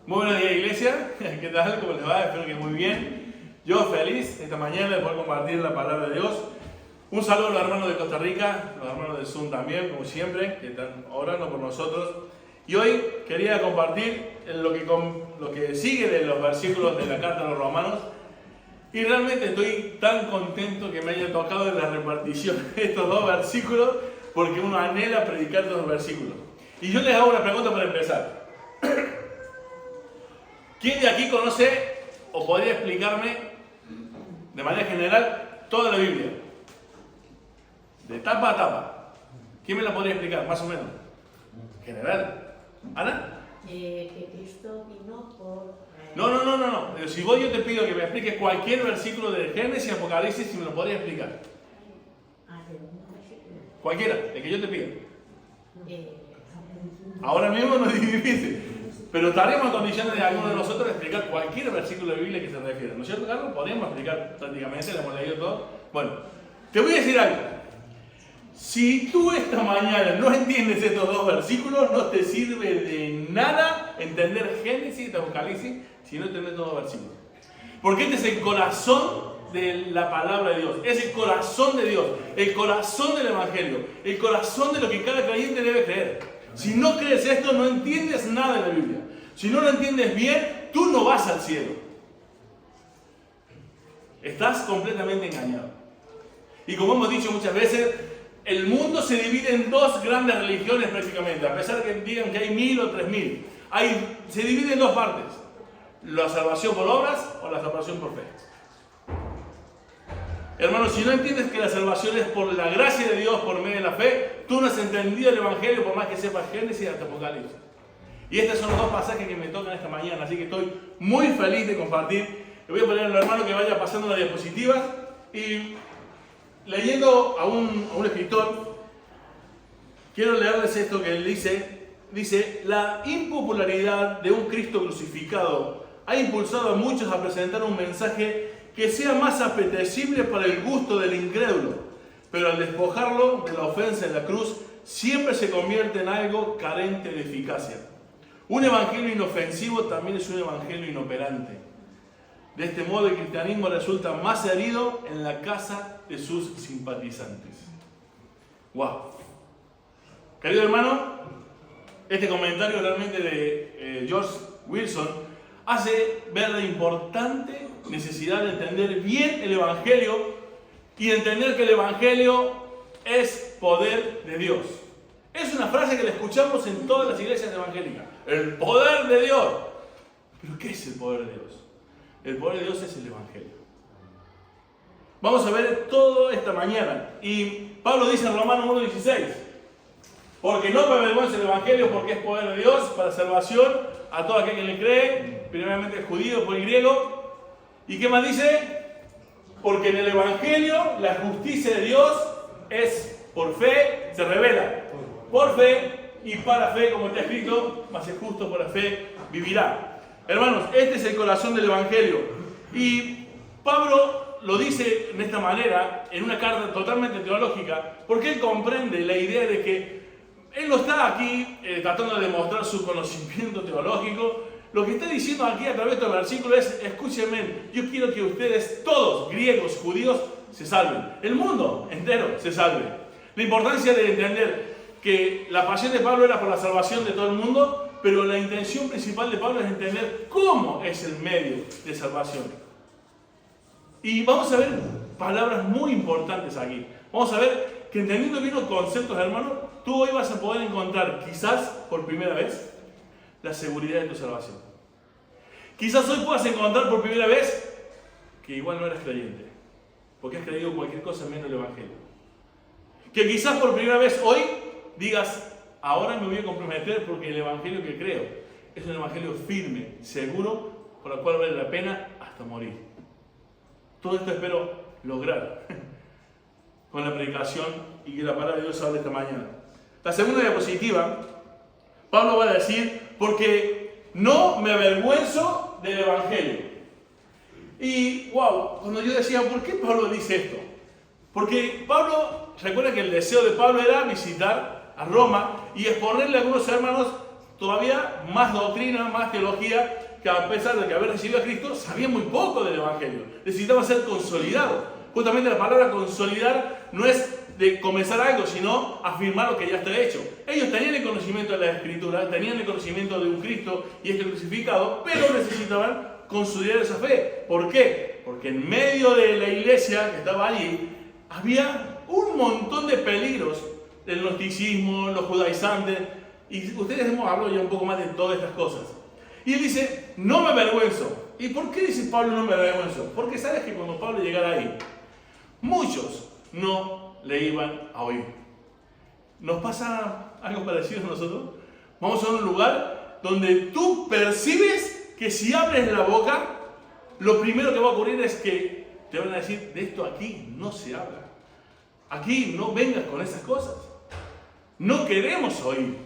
Muy buenos días, iglesia. ¿Qué tal? ¿Cómo les va? Espero que muy bien. Yo feliz esta mañana de poder compartir la palabra de Dios. Un saludo a los hermanos de Costa Rica, los hermanos de Zoom también, como siempre, que están orando por nosotros. Y hoy quería compartir lo que sigue de los versículos de la carta a los romanos. Y realmente estoy tan contento que me haya tocado en la repartición estos dos versículos, porque uno anhela predicar estos versículos. Y yo les hago una pregunta para empezar. ¿Quién de aquí conoce o podría explicarme de manera general toda la Biblia? De tapa a tapa. ¿Quién me la podría explicar, más o menos? General. ¿Ana? Que Cristo vino por... No. Si vos yo te pido que me expliques cualquier versículo de Génesis y Apocalipsis, si me lo podrías explicar. ¿De un versículo? Cualquiera, el que yo te pido. Ahora mismo no es difícil. Pero estaríamos en condiciones de alguno de nosotros de explicar cualquier versículo de Biblia que se refiera. ¿No es cierto, Carlos? Podríamos explicar prácticamente, lo hemos leído todo. Bueno, te voy a decir algo. Si tú esta mañana no entiendes estos dos versículos, no te sirve de nada entender Génesis y Apocalipsis si no entiendes estos dos versículos. Porque este es el corazón de la palabra de Dios. Es el corazón de Dios, el corazón del Evangelio, el corazón de lo que cada creyente debe creer. Si no crees esto, no entiendes nada de la Biblia. Si no lo entiendes bien, tú no vas al cielo. Estás completamente engañado. Y como hemos dicho muchas veces, el mundo se divide en dos grandes religiones prácticamente. A pesar de que digan que hay 1000 o 3000. Se divide en dos partes. La salvación por obras o la salvación por fe. Hermanos, si no entiendes que la salvación es por la gracia de Dios, por medio de la fe, tú no has entendido el Evangelio por más que sepas Génesis hasta Apocalipsis. Y estos son los dos pasajes que me tocan esta mañana, así que estoy muy feliz de compartir. Le voy a poner al hermano que vaya pasando la diapositiva y leyendo a un escritor, quiero leerles esto que él dice, la impopularidad de un Cristo crucificado ha impulsado a muchos a presentar un mensaje que sea más apetecible para el gusto del incrédulo, pero al despojarlo de la ofensa en la cruz, siempre se convierte en algo carente de eficacia. Un evangelio inofensivo también es un evangelio inoperante. De este modo el cristianismo resulta más herido en la casa de sus simpatizantes. ¡Wow! Querido hermano, este comentario realmente de George Wilson hace ver la importante necesidad de entender bien el Evangelio y entender que el Evangelio es poder de Dios. Es una frase que la escuchamos en todas las iglesias evangélicas. El poder de Dios. ¿Pero qué es el poder de Dios? El poder de Dios es el Evangelio. Vamos a ver todo esta mañana. Y Pablo dice en Romanos 1:16, porque no me avergüenza el Evangelio, porque es poder de Dios para salvación a todo aquel que le cree, primeramente el judío, por el griego. ¿Y qué más dice? Porque en el Evangelio la justicia de Dios es por fe, se revela por fe y para fe, como está escrito, mas el justo por la fe vivirá. Hermanos, este es el corazón del Evangelio. Y Pablo lo dice de esta manera, en una carta totalmente teológica, porque él comprende la idea de que él no está aquí tratando de demostrar su conocimiento teológico. Lo que está diciendo aquí a través de estos versículos es, escúchenme, yo quiero que ustedes todos, griegos, judíos, se salven. El mundo entero se salve. La importancia de entender que la pasión de Pablo era por la salvación de todo el mundo, pero la intención principal de Pablo es entender cómo es el medio de salvación. Y vamos a ver palabras muy importantes aquí. Vamos a ver que entendiendo bien los conceptos, hermanos, tú hoy vas a poder encontrar, quizás por primera vez, la seguridad de tu salvación. Quizás hoy puedas encontrar por primera vez que igual no eres creyente, porque has creído cualquier cosa menos el Evangelio. Que quizás por primera vez hoy digas, ahora me voy a comprometer porque el Evangelio que creo es un Evangelio firme, seguro, por el cual vale la pena hasta morir. Todo esto espero lograr con la predicación y que la palabra de Dios hable esta mañana. La segunda diapositiva, Pablo va a decir, porque no me avergüenzo del Evangelio. Y wow, cuando yo decía, ¿por qué Pablo dice esto? Porque Pablo, recuerda que el deseo de Pablo era visitar a Roma y exponerle a algunos hermanos todavía más doctrina, más teología, que a pesar de que haber recibido a Cristo, sabían muy poco del Evangelio. Necesitaban ser consolidados. Justamente la palabra consolidar no es de comenzar algo, sino afirmar lo que ya está hecho. Ellos tenían el conocimiento de la Escritura, tenían el conocimiento de un Cristo y este crucificado, pero necesitaban consolidar esa fe. ¿Por qué? Porque en medio de la iglesia que estaba allí, había un montón de peligros del gnosticismo, los judaizantes, y ustedes hemos hablado ya un poco más de todas estas cosas. Y él dice, no me avergüenzo. ¿Y por qué dice Pablo no me avergüenzo? Porque sabes que cuando Pablo llegara ahí, muchos no le iban a oír. ¿Nos pasa algo parecido a nosotros? Vamos a un lugar donde tú percibes que si abres la boca, lo primero que va a ocurrir es que te van a decir, de esto aquí no se habla. Aquí no vengas con esas cosas. No queremos oír.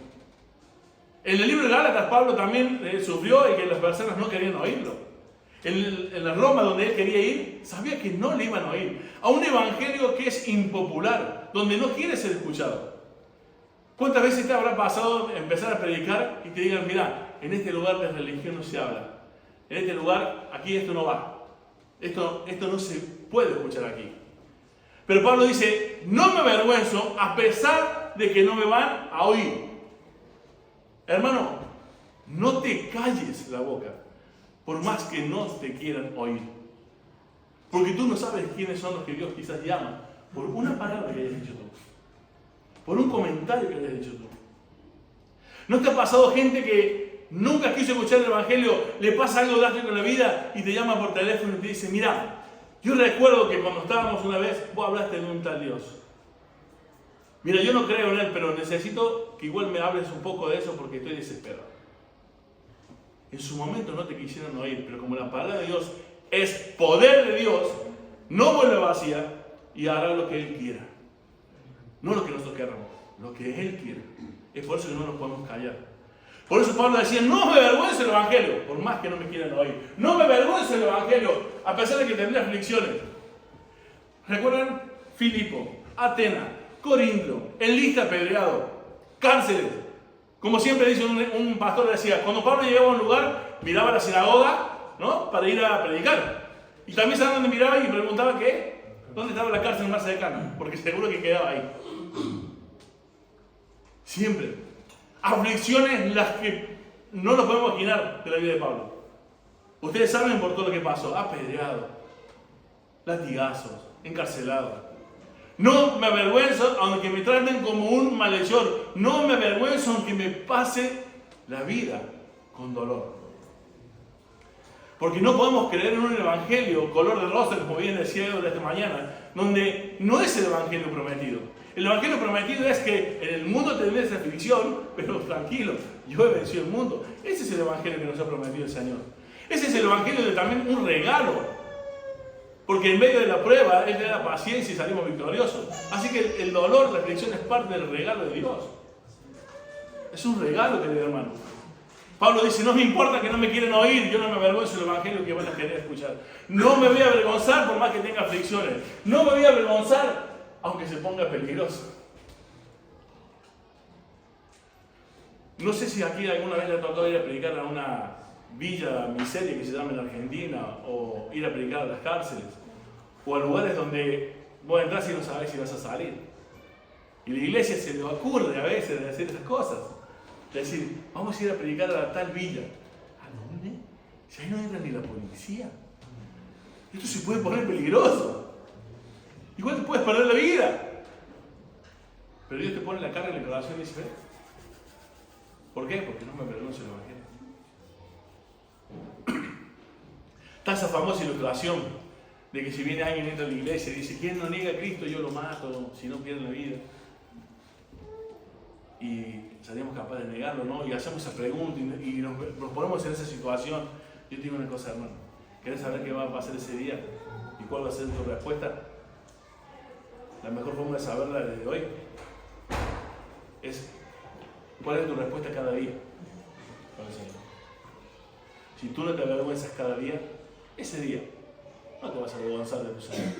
En el libro de Gálatas, Pablo también sufrió y que las personas no querían oírlo. En la Roma, donde él quería ir, sabía que no le iban a oír. A un evangelio que es impopular, donde no quiere ser escuchado. ¿Cuántas veces te habrá pasado empezar a predicar y te digan, mira, en este lugar de religión no se habla? En este lugar, aquí esto no va. Esto no se puede escuchar aquí. Pero Pablo dice, no me avergüenzo a pesar de que no me van a oír. Hermano, no te calles la boca, por más que no te quieran oír. Porque tú no sabes quiénes son los que Dios quizás llama, por una palabra que hayas dicho tú, por un comentario que hayas dicho tú. ¿No te ha pasado gente que nunca quiso escuchar el Evangelio, le pasa algo drástico en la vida y te llama por teléfono y te dice, mira, yo recuerdo que cuando estábamos una vez, vos hablaste de un tal Dios. Mira, yo no creo en él, pero necesito que igual me hables un poco de eso porque estoy desesperado. En su momento no te quisieron oír, pero como la palabra de Dios es poder de Dios, no vuelve vacía y hará lo que Él quiera. No lo que nosotros queramos, lo que Él quiera. Es por eso que no nos podemos callar. Por eso Pablo decía, no me avergüenzo el Evangelio, por más que no me quieran oír. No me avergüenzo el Evangelio, a pesar de que tendré aflicciones. ¿Recuerdan? Filipo, Atenas, Corinto, en lista apedreado, cárceles. Como siempre dice un pastor, decía, cuando Pablo llegaba a un lugar, miraba la sinagoga, ¿no? Para ir a predicar. Y también saben dónde miraba y preguntaba dónde estaba la cárcel más cercana, porque seguro que quedaba ahí. Siempre. Aflicciones las que no nos podemos imaginar de la vida de Pablo. Ustedes saben por todo lo que pasó, apedreado, latigazos, encarcelado. No me avergüenzo aunque me traten como un malhechor. No me avergüenzo aunque me pase la vida con dolor. Porque no podemos creer en un evangelio color de rosa, como bien decía de esta mañana, donde no es el evangelio prometido. El evangelio prometido es que en el mundo tendréis aflicción, pero tranquilo, yo he vencido el mundo. Ese es el evangelio que nos ha prometido el Señor. Ese es el evangelio de también un regalo. Porque en medio de la prueba, Él le da paciencia y salimos victoriosos. Así que el dolor, la aflicción es parte del regalo de Dios. Es un regalo, querido hermano. Pablo dice, no me importa que no me quieran oír, yo no me avergüenzo del evangelio que van a querer escuchar. No me voy a avergonzar por más que tenga aflicciones. No me voy a avergonzar aunque se ponga peligroso. No sé si aquí alguna vez le ha tocado ir a predicar a una villa miseria que se llama en Argentina, o ir a predicar a las cárceles, o a lugares donde vos entras y no sabés si vas a salir. Y la iglesia se le ocurre a veces de hacer esas cosas. De decir, vamos a ir a predicar a tal villa. ¿A dónde? Si ahí no entra ni la policía. Esto se puede poner peligroso. Igual te puedes perder la vida. Pero Dios te pone la carga en el corazón y dice, ¿ves? ¿Por qué? Porque no me avergüenzo el evangelio. Está esa famosa ilustración de que si viene alguien entra a la iglesia y dice, ¿quién no niega a Cristo? Yo lo mato, si no pierde la vida. Y salimos capaces de negarlo, ¿no? Y hacemos esa pregunta y nos ponemos en esa situación. Yo te digo una cosa, hermano. ¿Querés saber qué va a pasar ese día? ¿Y cuál va a ser tu respuesta? La mejor forma de saberla desde hoy es cuál es tu respuesta cada día para el Señor. Si tú no te avergüenzas cada día, ese día no te vas a avergonzar de tu Señor.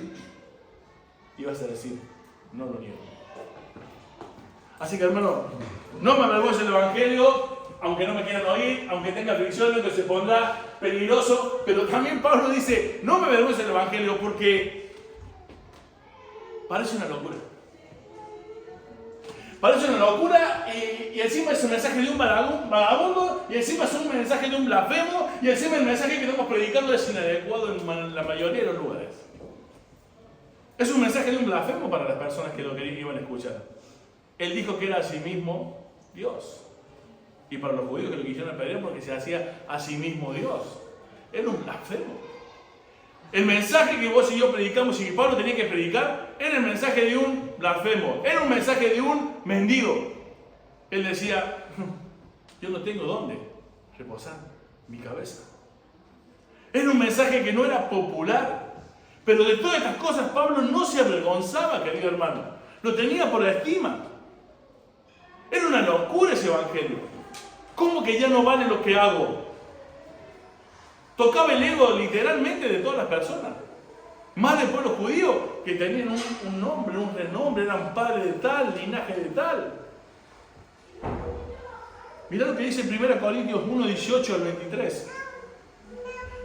Y vas a decir, no lo niego. Así que hermano, no me avergüenzo del evangelio aunque no me quieran oír, aunque tenga fricción, que se pondrá peligroso, pero también Pablo dice, no me avergüenzo del Evangelio porque parece una locura. Parece una locura y encima es un mensaje de un vagabundo y encima es un mensaje de un blasfemo y encima el mensaje que estamos predicando es inadecuado en la mayoría de los lugares. Es un mensaje de un blasfemo para las personas que lo iban a escuchar. Él dijo que era a sí mismo Dios. Y para los judíos que lo quisieron apedrear porque se hacía a sí mismo Dios. Era un blasfemo. El mensaje que vos y yo predicamos y que Pablo tenía que predicar era el mensaje de un blasfemo. Era un mensaje de un mendigo. Él decía, yo no tengo dónde reposar mi cabeza. Era un mensaje que no era popular. Pero de todas estas cosas Pablo no se avergonzaba, querido hermano. Lo tenía por estima. Era una locura ese evangelio. ¿Cómo que ya no vale lo que hago? Tocaba el ego literalmente de todas las personas. Más del pueblo judío, que tenían un nombre, un renombre, eran padres de tal, linaje de tal. Mirá lo que dice en 1 Corintios 1, 18 al 23.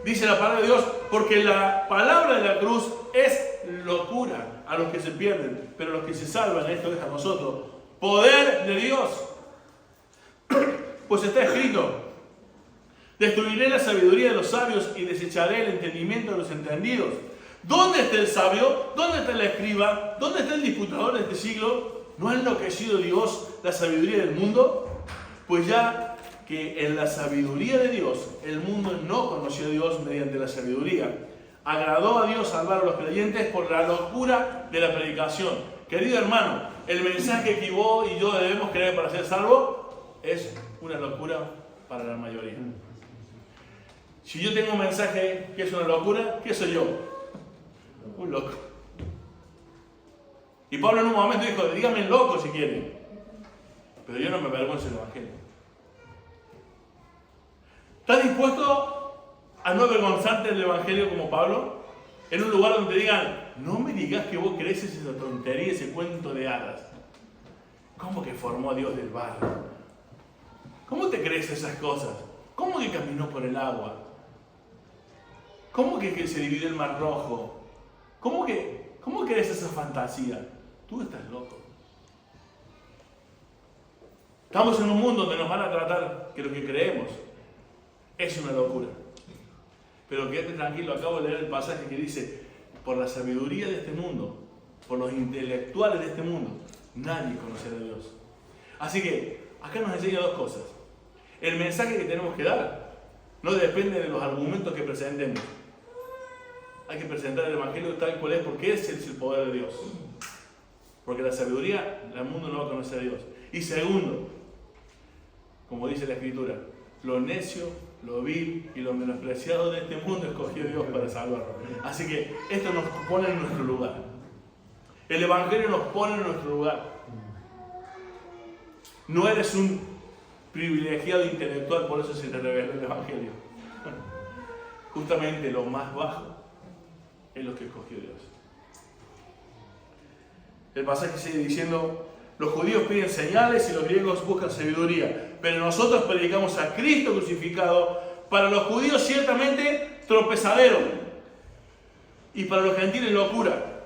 Dice la palabra de Dios, porque la palabra de la cruz es locura a los que se pierden, pero a los que se salvan, esto es a nosotros, poder de Dios. Pues está escrito, destruiré la sabiduría de los sabios y desecharé el entendimiento de los entendidos. ¿Dónde está el sabio? ¿Dónde está el escriba? ¿Dónde está el disputador de este siglo? ¿No ha enloquecido Dios la sabiduría del mundo? Pues ya que en la sabiduría de Dios, el mundo no conoció a Dios mediante la sabiduría. Agradó a Dios salvar a los creyentes por la locura de la predicación. Querido hermano, el mensaje que vos y yo debemos creer para ser salvos es una locura para la mayoría. Si yo tengo un mensaje que es una locura, ¿qué soy yo? Un loco. Y Pablo en un momento dijo, díganme loco si quieren, pero yo no me avergüenzo del Evangelio. ¿Estás dispuesto a no avergonzarte del Evangelio como Pablo? En un lugar donde te digan, no me digas que vos crees esa tontería, ese cuento de hadas. ¿Cómo que formó a Dios del barro? ¿Cómo te crees esas cosas? ¿Cómo que caminó por el agua? ¿Cómo que se dividió el mar rojo? ¿Cómo crees esa fantasía? Tú estás loco. Estamos en un mundo donde nos van a tratar que lo que creemos es una locura. Pero quédate tranquilo, acabo de leer el pasaje que dice, por la sabiduría de este mundo, por los intelectuales de este mundo, nadie conocerá a Dios. Así que, acá nos enseña dos cosas. El mensaje que tenemos que dar no depende de los argumentos que presentemos. Hay que presentar el Evangelio tal cual es, porque ese es el poder de Dios. Porque la sabiduría, el mundo no va a conocer a Dios. Y segundo, como dice la Escritura, lo necio, lo vil y lo menospreciado de este mundo escogió Dios para salvarlo. Así que esto nos pone en nuestro lugar. El Evangelio nos pone en nuestro lugar. No eres un privilegiado intelectual, por eso se te reveló el Evangelio. Justamente lo más bajo es lo que escogió Dios. El pasaje sigue diciendo, los judíos piden señales y los griegos buscan sabiduría, pero nosotros predicamos a Cristo crucificado, para los judíos ciertamente tropezadero y para los gentiles locura.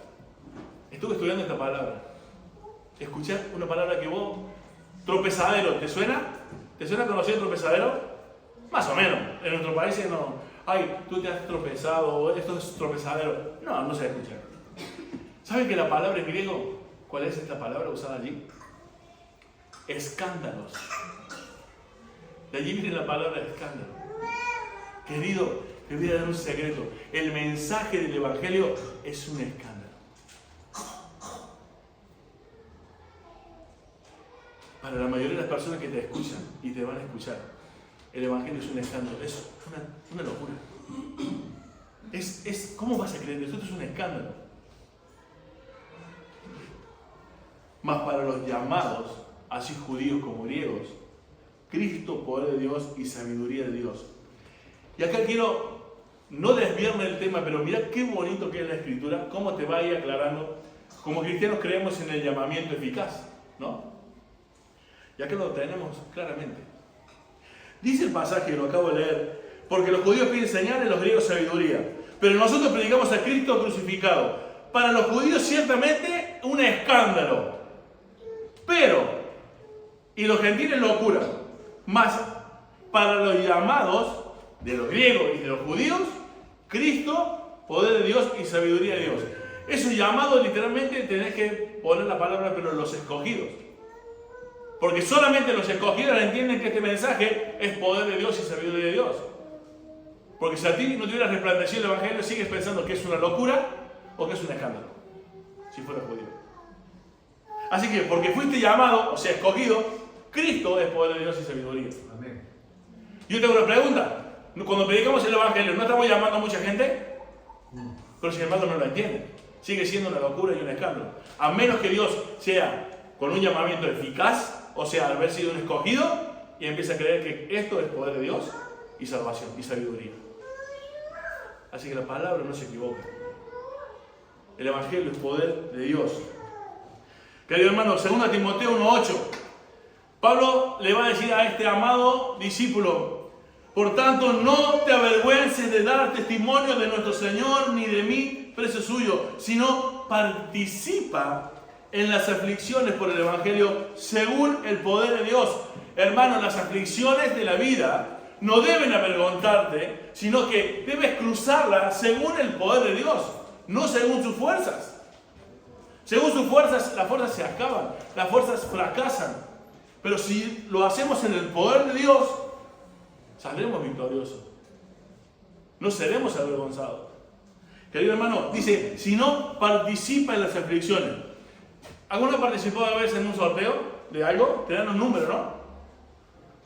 Estuve estudiando esta palabra. Escuché una palabra que vos, tropezadero, ¿te suena? ¿Te suena conocido tropezadero? Más o menos. En nuestro país no. Ay, tú te has tropezado, esto es tropezadero. No, no se escucha. ¿Saben que la palabra en griego, cuál es esta palabra usada allí? Escándalos. De allí viene la palabra escándalo. Querido, te voy a dar un secreto. El mensaje del Evangelio es un escándalo. Para la mayoría de las personas que te escuchan y te van a escuchar, el Evangelio es un escándalo, es una locura. ¿Cómo vas a creer eso? Esto es un escándalo. Mas para los llamados, así judíos como griegos, Cristo, poder de Dios y sabiduría de Dios. Y acá quiero no desviarme del tema, pero mira qué bonito que es la Escritura, cómo te va a ir aclarando. Como cristianos creemos en el llamamiento eficaz, ¿no? Y acá lo tenemos claramente. Dice el pasaje, lo acabo de leer, porque los judíos piden señales, los griegos sabiduría. Pero nosotros predicamos a Cristo crucificado. Para los judíos ciertamente un escándalo. Y los gentiles locura. Mas para los llamados de los griegos y de los judíos, Cristo, poder de Dios y sabiduría de Dios. Esos llamados literalmente tenés que poner la palabra, pero los escogidos. Porque solamente los escogidos entienden que este mensaje es poder de Dios y sabiduría de Dios. Porque si a ti no te hubiera resplandecido el Evangelio, sigues pensando que es una locura o que es un escándalo, si fuera judío. Así que, porque fuiste llamado, o sea, escogido, Cristo es poder de Dios y sabiduría. Amén. Yo tengo una pregunta. Cuando predicamos el Evangelio, ¿no estamos llamando a mucha gente? Pero sin embargo no lo entienden. Sigue siendo una locura y un escándalo. A menos que Dios sea con un llamamiento eficaz, o sea, al haber sido un escogido, y empieza a creer que esto es poder de Dios y salvación y sabiduría. Así que la palabra no se equivoca. El Evangelio es poder de Dios. Querido hermano, 2 Timoteo 1:8. Pablo le va a decir a este amado discípulo: por tanto, no te avergüences de dar testimonio de nuestro Señor ni de mí, preso suyo, sino participa en las aflicciones por el Evangelio según el poder de Dios. Hermano, las aflicciones de la vida no deben avergonzarte, sino que debes cruzarlas según el poder de Dios, no según sus fuerzas. Según sus fuerzas, las fuerzas se acaban, las fuerzas fracasan. Pero si lo hacemos en el poder de Dios, saldremos victoriosos. No seremos avergonzados. Querido hermano, dice, si no participa en las aflicciones. ¿Alguno participó a veces en un sorteo de algo? Te dan un número, ¿no?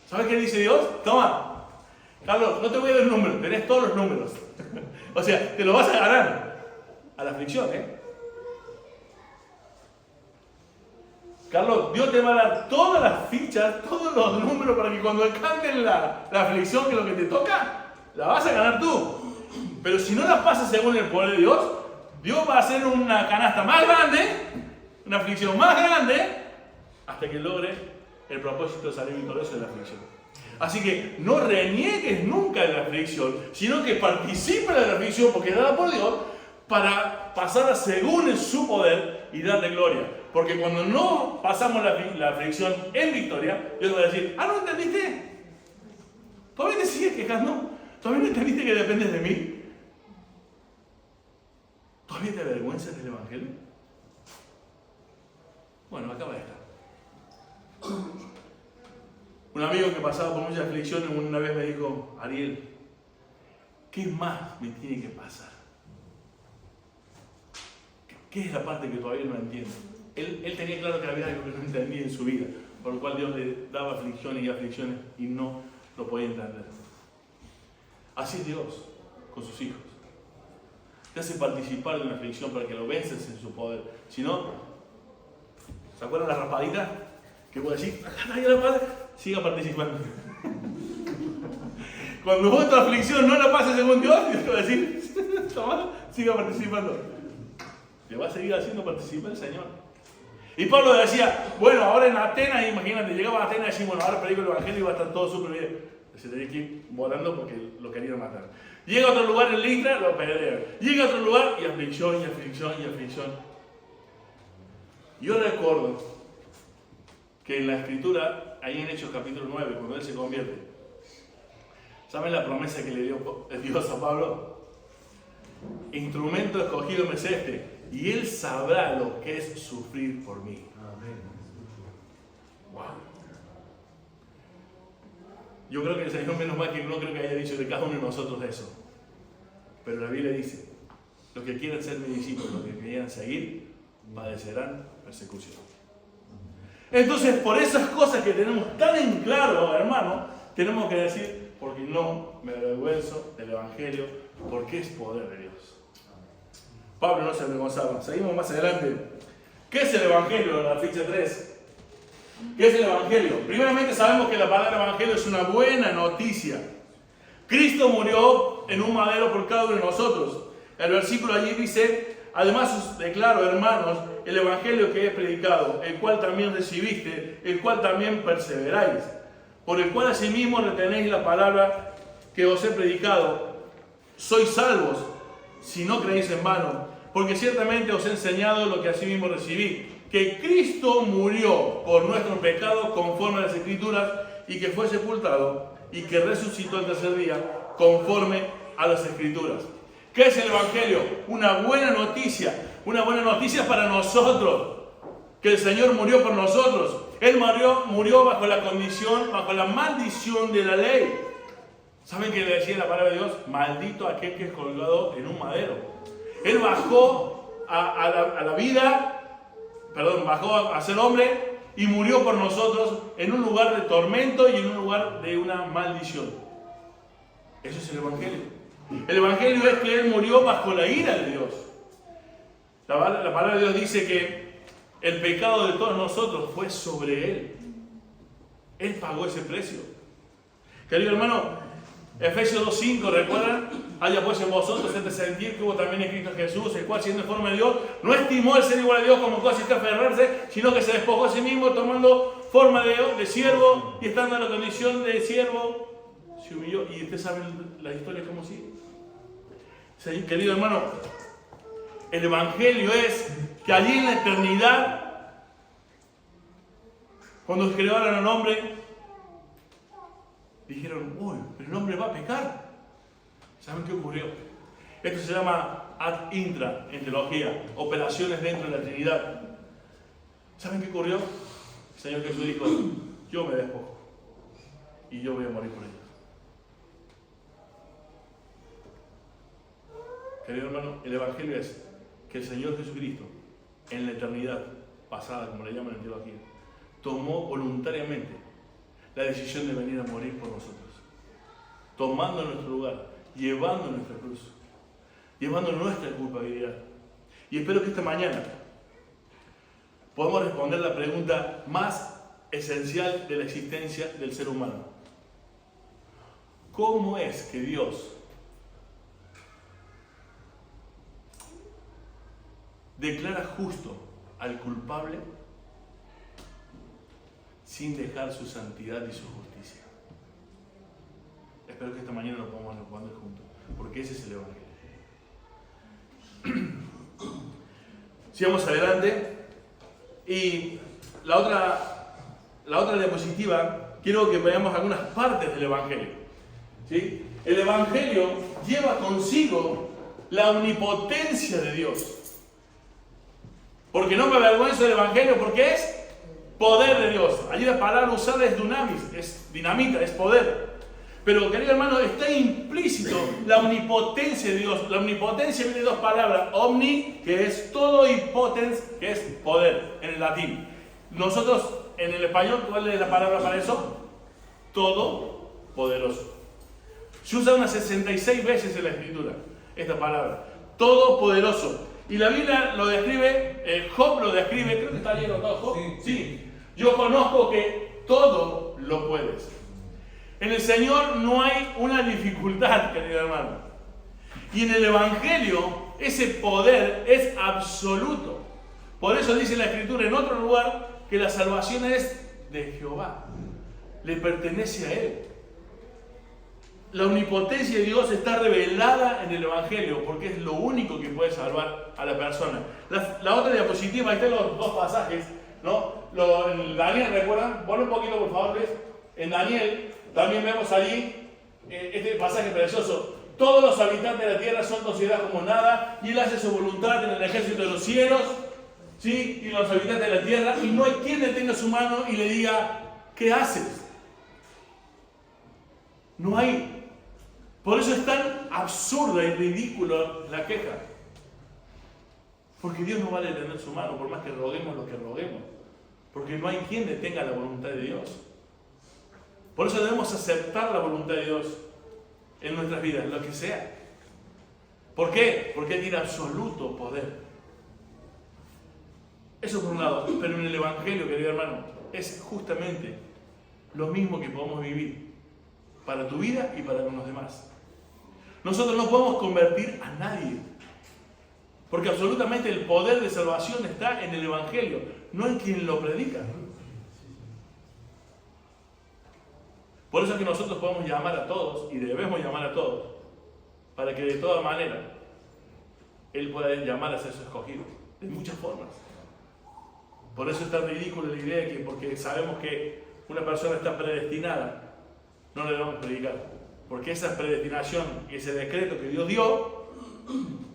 ¿Sabes qué dice Dios? Toma, Carlos, no te voy a dar un número, tenés todos los números. O sea, te lo vas a ganar a la aflicción, ¿eh? Carlos, Dios te va a dar todas las fichas, todos los números para que cuando alcancen la aflicción, que es lo que te toca, la vas a ganar tú. Pero si no la pasas según el poder de Dios, Dios va a hacer una canasta más grande, una aflicción más grande, hasta que logre el propósito de salir victorioso de la aflicción. Así que no reniegues nunca de la aflicción, sino que participe de la aflicción porque es dada por Dios para pasarla según su poder y darle gloria. Porque cuando no pasamos la aflicción en victoria, Dios va a decir, ¿no entendiste? ¿Todavía te sigues quejando? ¿Todavía no entendiste que dependes de mí? ¿Todavía te avergüenzas del Evangelio? Bueno, acaba de estar. Un amigo que pasaba por muchas aflicciones una vez me dijo, Ariel, ¿qué más me tiene que pasar? ¿Qué es la parte que todavía no entiendo? Él tenía claro que había algo que no entendía en su vida, por lo cual Dios le daba aflicciones y no lo podía entender. Así es Dios con sus hijos. Te hace participar de una aflicción para que lo vences en su poder. Si no, ¿se acuerdan las raspaditas? Que puedo decir, siga participando. Cuando vos tu aflicción no la pases según Dios, Dios te va a decir, toma, siga participando. Te va a seguir haciendo participar el Señor. Y Pablo decía, bueno, ahora en Atenas, imagínate, llegaba a Atenas y decía, bueno, ahora predico el Evangelio y va a estar todo súper bien. Se tenía que ir volando porque lo querían matar. Llega a otro lugar en Listra, lo apedrean. Llega a otro lugar y aflicción, y aflicción, y aflicción. Yo recuerdo que en la Escritura, ahí en Hechos capítulo 9, cuando él se convierte, ¿saben la promesa que le dio Dios a Pablo? Instrumento escogido me es este, y él sabrá lo que es sufrir por mí. Amén. Wow. Yo creo que el Señor, menos mal que no creo que haya dicho de cada uno de nosotros eso. Pero la Biblia dice, los que quieran ser mis discípulos, los que quieran seguir, padecerán persecución. Entonces, por esas cosas que tenemos tan en claro, hermano, tenemos que decir, porque no me avergüenzo del Evangelio, porque es poder de Dios. Pablo no se avergonzaba. Seguimos más adelante. ¿Qué es el Evangelio? La ficha 3. ¿Qué es el Evangelio? Primeramente sabemos que la palabra Evangelio es una buena noticia. Cristo murió en un madero por cada uno de nosotros. El versículo allí dice, además os declaro, hermanos, el Evangelio que he predicado, el cual también recibiste, el cual también perseveráis. por el cual asimismo retenéis la palabra que os he predicado, sois salvos si no creéis en vano, porque ciertamente os he enseñado lo que asimismo recibí, que Cristo murió por nuestros pecados conforme a las Escrituras, y que fue sepultado, y que resucitó el tercer día conforme a las Escrituras. ¿Qué es el Evangelio? Una buena noticia para nosotros, que el Señor murió por nosotros. Él murió bajo la condición, bajo la maldición de la ley. ¿Saben qué le decía la palabra de Dios? Maldito aquel que es colgado en un madero. Él bajó a la vida, bajó a ser hombre y murió por nosotros en un lugar de tormento y en un lugar de una maldición. Eso es el Evangelio. El Evangelio es que Él murió bajo la ira de Dios. La palabra de Dios dice que el pecado de todos nosotros fue sobre Él. Él pagó ese precio. Querido hermano, Efesios 2:5, ¿recuerdan? Haya pues en vosotros este sentir que hubo también en Cristo Jesús, el cual siendo en forma de Dios, no estimó el ser igual a Dios como cosa que aferrarse, sino que se despojó a sí mismo, tomando forma de siervo, y estando en la condición de siervo, se humilló. Y ustedes saben la historia cómo sigue. Sí, querido hermano, el Evangelio es que allí en la eternidad, cuando crearon al hombre, dijeron, uy, pero el hombre va a pecar. ¿Saben qué ocurrió? Esto se llama ad intra en teología, operaciones dentro de la Trinidad. ¿Saben qué ocurrió? El Señor Jesús dijo, yo me despojo y yo voy a morir por ellos. Querido hermano, el Evangelio es que el Señor Jesucristo, en la eternidad pasada, como le llaman en teología, tomó voluntariamente la decisión de venir a morir por nosotros, tomando nuestro lugar, llevando nuestra cruz, llevando nuestra culpabilidad. Y espero que esta mañana podamos responder la pregunta más esencial de la existencia del ser humano. ¿Cómo es que Dios declara justo al culpable sin dejar su santidad y su justicia? Espero que esta mañana lo podamos responder juntos, porque ese es el Evangelio. Sigamos adelante. Y la otra diapositiva, quiero que veamos algunas partes del Evangelio. ¿Sí? El Evangelio lleva consigo la omnipotencia de Dios. Porque no me avergüenzo del Evangelio, porque es poder de Dios. Allí la palabra usada es dunamis, es dinamita, es poder. Pero, querido hermano, está implícito la omnipotencia de Dios. La omnipotencia viene de dos palabras. Omni, que es todo, y potens, que es poder, en el latín. Nosotros, en el español, ¿cuál es la palabra para eso? Todopoderoso. Se usa unas 66 veces en la Escritura, esta palabra. Todopoderoso. Y la Biblia lo describe, Job lo describe, creo que está bien anotado Job. Sí. Yo conozco que todo lo puedes. En el Señor no hay una dificultad, querido hermano. Y en el Evangelio ese poder es absoluto. Por eso dice la Escritura en otro lugar que la salvación es de Jehová. Le pertenece a Él. La omnipotencia de Dios está revelada en el Evangelio porque es lo único que puede salvar a la persona. La otra diapositiva, ahí están los dos pasajes, ¿no? En Daniel, ¿recuerdan? Ponle un poquito, por favor, ¿ves? En Daniel también vemos allí este pasaje precioso. Todos los habitantes de la tierra son considerados como nada, y Él hace su voluntad en el ejército de los cielos, ¿sí? Y los habitantes de la tierra, y no hay quien detenga su mano y le diga, ¿qué haces? No hay. Por eso es tan absurda y ridícula la queja. Porque Dios no va a detener su mano, por más que roguemos lo que roguemos. Porque no hay quien detenga la voluntad de Dios. Por eso debemos aceptar la voluntad de Dios en nuestras vidas, lo que sea. ¿Por qué? Porque Él tiene absoluto poder. Eso por un lado. Pero en el Evangelio, querido hermano, es justamente lo mismo que podemos vivir para tu vida y para los demás. Nosotros no podemos convertir a nadie, porque absolutamente el poder de salvación está en el Evangelio, no en quien lo predica. Por eso es que nosotros podemos llamar a todos y debemos llamar a todos, para que de toda manera Él pueda llamar a ser su escogido, de muchas formas. Por eso es tan ridícula la idea que porque sabemos que una persona está predestinada, no le debemos predicar. Porque esa predestinación, ese decreto que Dios dio,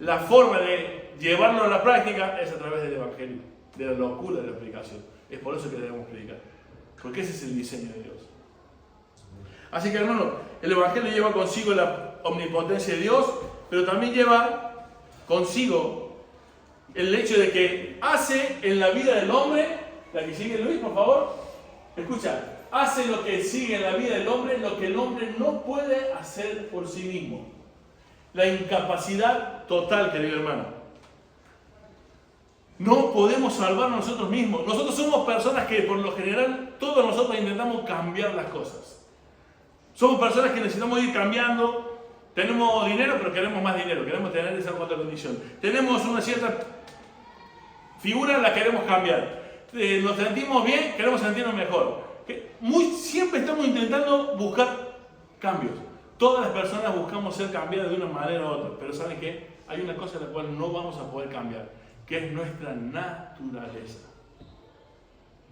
la forma de llevarlo a la práctica es a través del Evangelio, de la locura de la predicación. Es por eso que debemos predicar, porque ese es el diseño de Dios. Así que, hermano, el Evangelio lleva consigo la omnipotencia de Dios, pero también lleva consigo el hecho de que hace en la vida del hombre, la que sigue Luis, por favor, escucha, hace lo que sigue en la vida del hombre, lo que el hombre no puede hacer por sí mismo. La incapacidad total, querido hermano. No podemos salvar a nosotros mismos. Nosotros somos personas que, por lo general, todos nosotros intentamos cambiar las cosas. Somos personas que necesitamos ir cambiando. Tenemos dinero, pero queremos más dinero. Queremos tener esa otra condición. Tenemos una cierta figura, la queremos cambiar. Nos sentimos bien, queremos sentirnos mejor. Siempre estamos intentando buscar cambios. Todas las personas buscamos ser cambiadas de una manera u otra. Pero ¿saben qué? Hay una cosa en la cual no vamos a poder cambiar, que es nuestra naturaleza.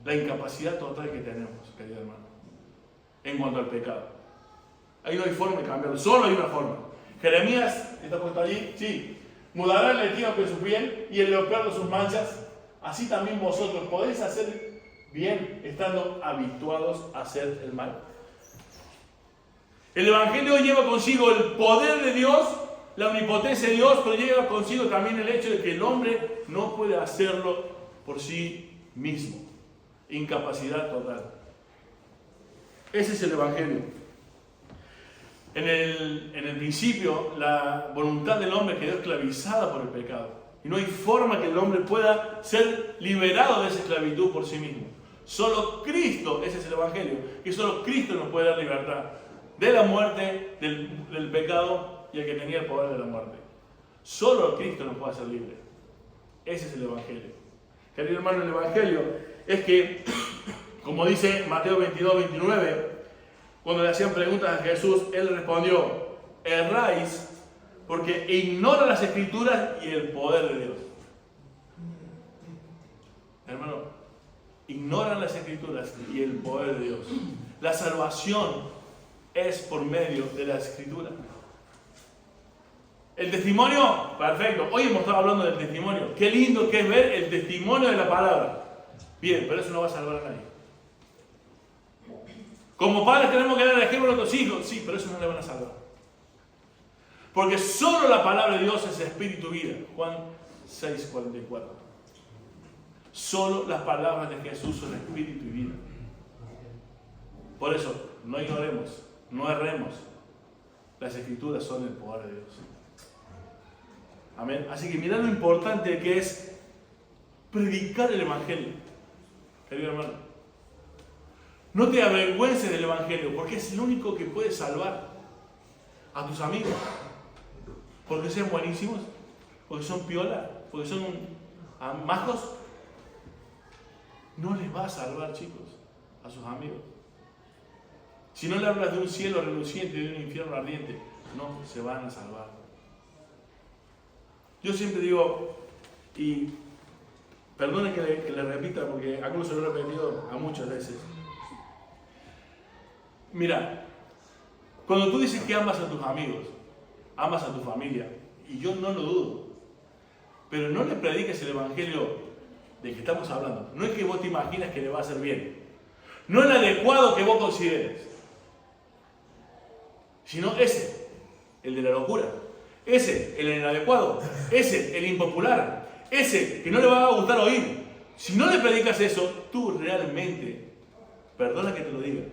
La incapacidad total que tenemos, querido hermano, en cuanto al pecado. Ahí no hay forma de cambiarlo, solo hay una forma. Jeremías, ¿está puesto allí? Sí. Mudará el etíope su piel y el leopardo sus manchas. Así también vosotros podéis hacer bien estando habituados a hacer el mal. El Evangelio lleva consigo el poder de Dios, la omnipotencia de Dios, pero lleva consigo también el hecho de que el hombre no puede hacerlo por sí mismo. Incapacidad total. Ese es el Evangelio. En el principio, la voluntad del hombre quedó esclavizada por el pecado. Y no hay forma que el hombre pueda ser liberado de esa esclavitud por sí mismo. Solo Cristo, ese es el Evangelio, que solo Cristo nos puede dar libertad de la muerte, del pecado y el que tenía el poder de la muerte. Solo Cristo nos puede hacer libres. Ese es el Evangelio. Querido hermano, el Evangelio es que, como dice Mateo 22, 29, cuando le hacían preguntas a Jesús, Él respondió: erráis porque ignoran las Escrituras y el poder de Dios. Hermano, ignoran las Escrituras y el poder de Dios. La salvación es por medio de la Escritura. El testimonio, perfecto. Hoy hemos estado hablando del testimonio. Qué lindo que es ver el testimonio de la palabra. Bien, pero eso no va a salvar a nadie. Como padres tenemos que dar el ejemplo a nuestros hijos. Sí, pero eso no le van a salvar. Porque solo la palabra de Dios es espíritu y vida. Juan 6:44. Solo las palabras de Jesús son espíritu y vida. Por eso, no ignoremos, no erremos. Las Escrituras son el poder de Dios. Amén. Así que mirad lo importante que es predicar el Evangelio. Querido hermano, no te avergüences del Evangelio, porque es el único que puede salvar a tus amigos. Porque sean buenísimos, porque son piola, porque son majos. No les va a salvar, chicos, a sus amigos. Si no le hablas de un cielo reluciente y de un infierno ardiente, no se van a salvar. Yo siempre digo, y perdone que le repita, porque algunos se lo he repetido a muchas veces. Mira, cuando tú dices que amas a tus amigos, amas a tu familia, y yo no lo dudo, pero no le prediques el Evangelio del que estamos hablando. No es que vos te imaginas que le va a hacer bien, no el adecuado que vos consideres, sino ese, el de la locura, ese, el inadecuado, ese, el impopular, ese que no le va a gustar oír. Si no le predicas eso, tú realmente, perdona que te lo diga,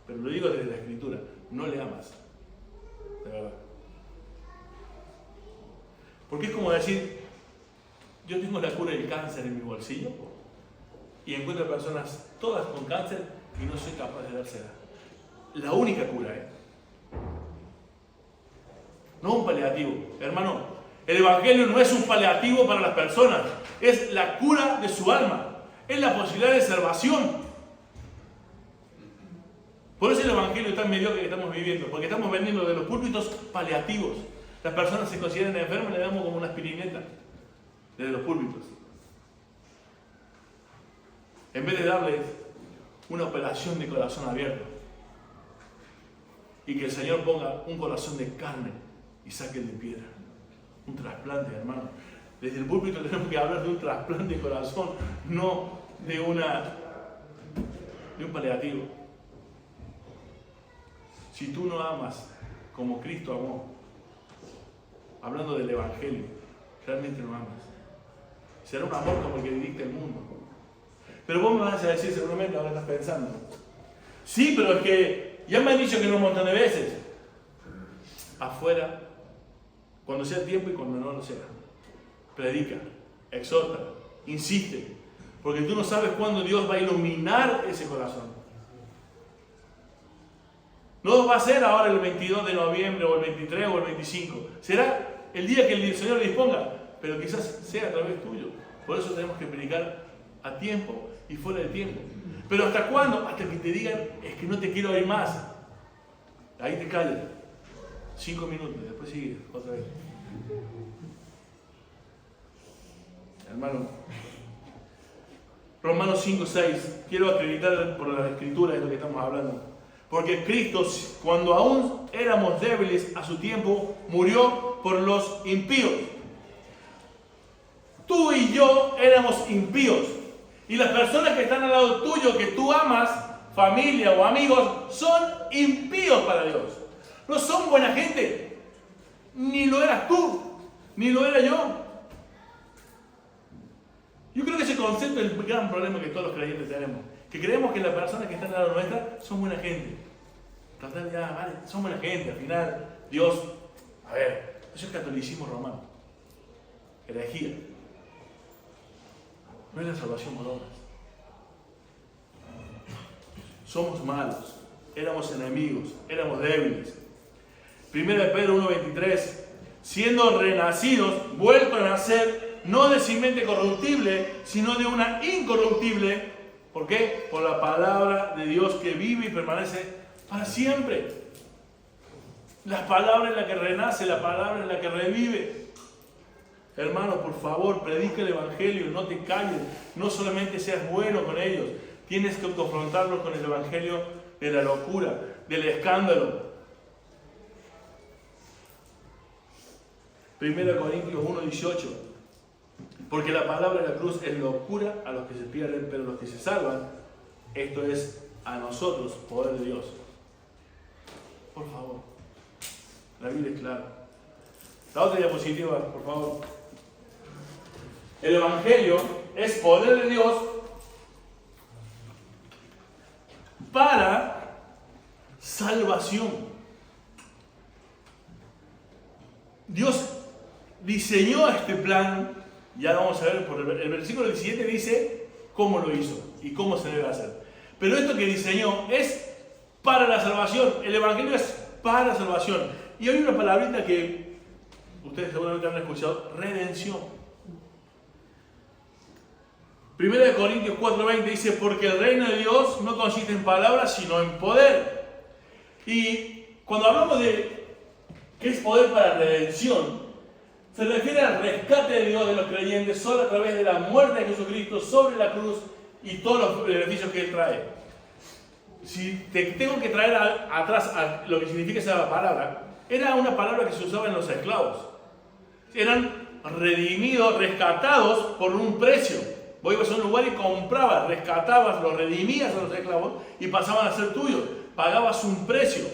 pero lo digo desde la Escritura, no le amas, de verdad. Porque es como decir, yo tengo la cura del cáncer en mi bolsillo y encuentro personas todas con cáncer y no soy capaz de dársela. La única cura, no un paliativo. Hermano, el Evangelio no es un paliativo para las personas, es la cura de su alma, es la posibilidad de salvación. Por eso el evangelio tan mediocre que estamos viviendo, porque estamos vendiendo de los púlpitos paliativos. Las personas se consideran enfermas y le damos como una aspirineta desde los púlpitos. En vez de darles una operación de corazón abierto y que el Señor ponga un corazón de carne y saque el de piedra. Un trasplante, hermano. Desde el púlpito tenemos que hablar de un trasplante de corazón, no de un paliativo. Si tú no amas como Cristo amó, hablando del Evangelio, realmente no amas. Será un amor como el que dicta el mundo. Pero vos me vas a decir seguramente, ahora estás pensando, sí, pero es que ya me han dicho que no un montón de veces. Afuera, cuando sea tiempo y cuando no lo sea. Predica, exhorta, insiste, porque tú no sabes cuándo Dios va a iluminar ese corazón. No va a ser ahora el 22 de noviembre o el 23 o el 25. Será el día que el Señor le disponga, pero quizás sea a través tuyo. Por eso tenemos que predicar a tiempo y fuera de tiempo. Pero ¿hasta cuándo? Hasta que te digan, es que no te quiero oír más. Ahí te callas. 5 minutos, después sigue otra vez. Hermano, Romanos 5, 6, quiero acreditar por la escritura de lo que estamos hablando. Porque Cristo, cuando aún éramos débiles a su tiempo, murió por los impíos. Tú y yo éramos impíos. Y las personas que están al lado tuyo, que tú amas, familia o amigos, son impíos para Dios. No son buena gente. Ni lo eras tú, ni lo era yo. Yo creo que ese concepto es el gran problema que todos los creyentes tenemos. Que creemos que las personas que están al lado nuestra son buena gente. Total, ya, vale, son buena gente. Al final, Dios, a ver, eso es catolicismo romano. Herejía. No es la salvación por obras. Somos malos, éramos enemigos, éramos débiles. 1 Pedro 1:23, siendo renacidos, vueltos a nacer, no de simiente corruptible, sino de una incorruptible. ¿Por qué? Por la palabra de Dios que vive y permanece para siempre. La palabra es la que renace, la palabra es la que revive. Hermano, por favor, predica el Evangelio, no te calles, no solamente seas bueno con ellos, tienes que confrontarlos con el Evangelio de la locura, del escándalo. 1 Corintios 1:18, porque la palabra de la cruz es locura a los que se pierden, pero los que se salvan, esto es a nosotros, poder de Dios. Por favor, la Biblia es clara. La otra diapositiva, por favor. El Evangelio es poder de Dios para salvación. Dios diseñó este plan, ya lo vamos a ver, por el versículo 17 dice cómo lo hizo y cómo se debe hacer. Pero esto que diseñó es para la salvación. El Evangelio es para salvación. Y hay una palabrita que ustedes seguramente han escuchado, redención. 1 Corintios 4:20 dice, porque el reino de Dios no consiste en palabras, sino en poder. Y cuando hablamos de que es poder para redención, se refiere al rescate de Dios de los creyentes solo a través de la muerte de Jesucristo sobre la cruz y todos los beneficios que Él trae. Si te tengo que traer atrás a lo que significa esa palabra, era una palabra que se usaba en los esclavos. Eran redimidos, rescatados por un precio. Vos ibas a un lugar y comprabas, rescatabas, los redimías a los esclavos y pasaban a ser tuyos. Pagabas un precio.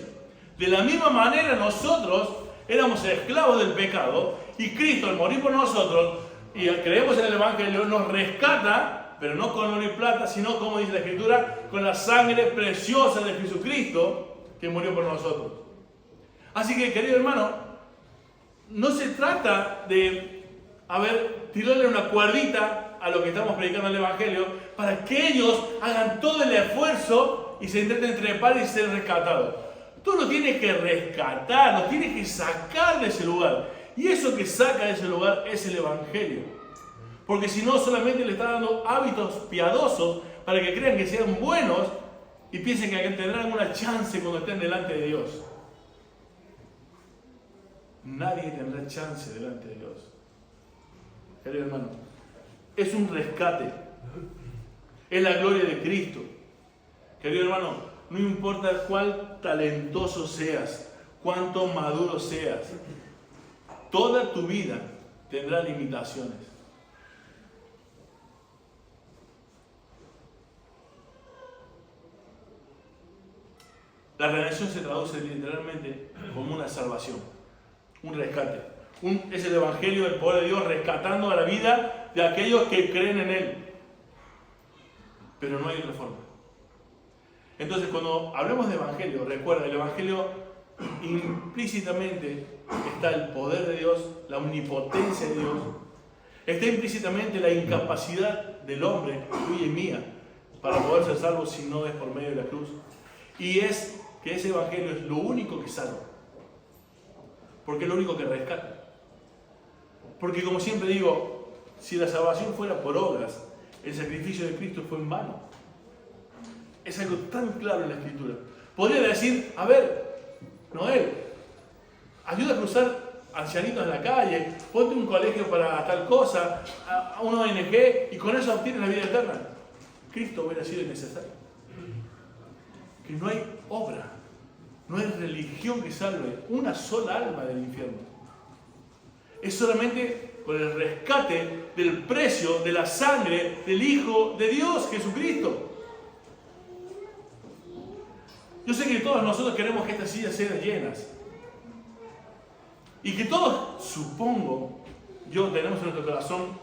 De la misma manera nosotros éramos esclavos del pecado y Cristo al morir por nosotros y creemos en el Evangelio nos rescata, pero no con oro y plata, sino como dice la Escritura, con la sangre preciosa de Jesucristo que murió por nosotros. Así que, querido hermano, no se trata de, tirarle una cuerdita a lo que estamos predicando en el Evangelio para que ellos hagan todo el esfuerzo y se intenten trepar y ser rescatados. Tú los tienes que rescatar, los tienes que sacar de ese lugar. Y eso que saca de ese lugar es el Evangelio. Porque si no, solamente le está dando hábitos piadosos para que crean que sean buenos y piensen que tendrán alguna chance cuando estén delante de Dios. Nadie tendrá chance delante de Dios. Querido hermano, es un rescate. Es la gloria de Cristo. Querido hermano, no importa cuán talentoso seas, cuánto maduro seas, toda tu vida tendrá limitaciones. La redención se traduce literalmente como una salvación, un rescate. Es el Evangelio del poder de Dios rescatando a la vida de aquellos que creen en Él. Pero no hay otra forma. Entonces, cuando hablemos de Evangelio, recuerda, el Evangelio implícitamente está el poder de Dios, la omnipotencia de Dios, está implícitamente la incapacidad del hombre, tuya y mía, para poder ser salvo si no es por medio de la cruz. Y es que ese Evangelio es lo único que salva. Porque es lo único que rescata. Porque como siempre digo, si la salvación fuera por obras, el sacrificio de Cristo fue en vano. Es algo tan claro en la Escritura. Podría decir, a ver, Noel, ayuda a cruzar ancianitos en la calle, ponte un colegio para tal cosa, a una ONG, y con eso obtienes la vida eterna. Cristo hubiera sido innecesario. Que no hay obra, no hay religión que salve una sola alma del infierno. Es solamente por el rescate del precio de la sangre del Hijo de Dios, Jesucristo. Yo sé que todos nosotros queremos que estas sillas sean llenas. Y que todos, supongo, tenemos en nuestro corazón